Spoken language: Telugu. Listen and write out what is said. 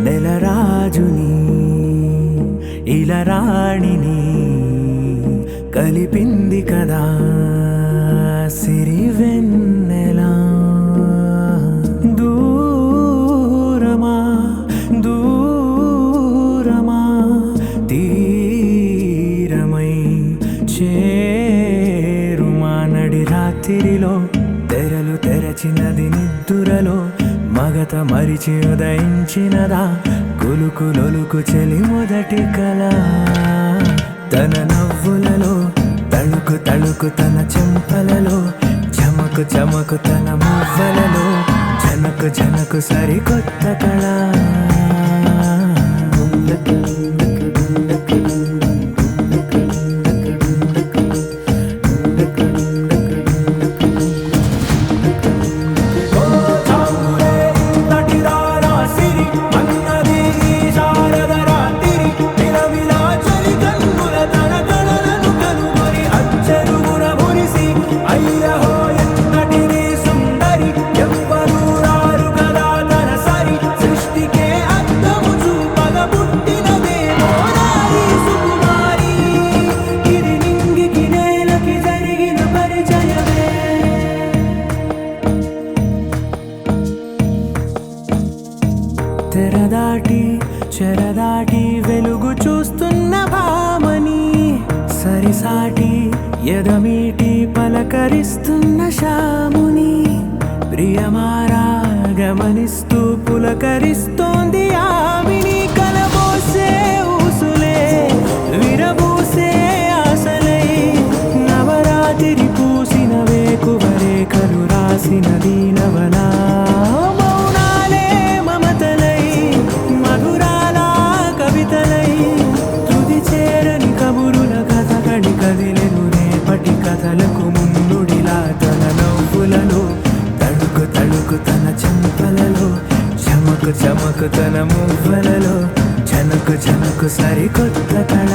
నెలరాజుని ఇలరాణిని కలిపింది కదా సిరివెన్నెలా. దూరమా దూరమా తీరమై చేరుమా నడి రాత్రిలో తెరలు తెరచినది నిద్దురలో మగత మరిచి ఉదయించినదా కులుకు లొలుకు చెలి మొదటి కళ. తన నవ్వులలో తళుకు తళుకు తన చెంపలలో చమకు చమకు తన మువ్వలలో జనకు జనకు సరికొత్త కళ. తెరదాటి చెరదాటి వెలుగు చూస్తున్న భామని సరిసాటి ఎదమీటి పలకరిస్తున్న శాముని ప్రియమారా గమనిస్తూ పులకరిస్తోంది ఆవిని. కలబోసే ఊసులే విరబూసే ఆశలై నవరాత్రి పూసిన వేకువరేఖలు రాసిన దీనవలా. కథలకు ముందుడిలా తన నవ్వులలో తడుకు తడుకు తన చెంపలలో చమకు చమకు తన మువ్వలలో జనకు జనకు సరికొత్త కళ.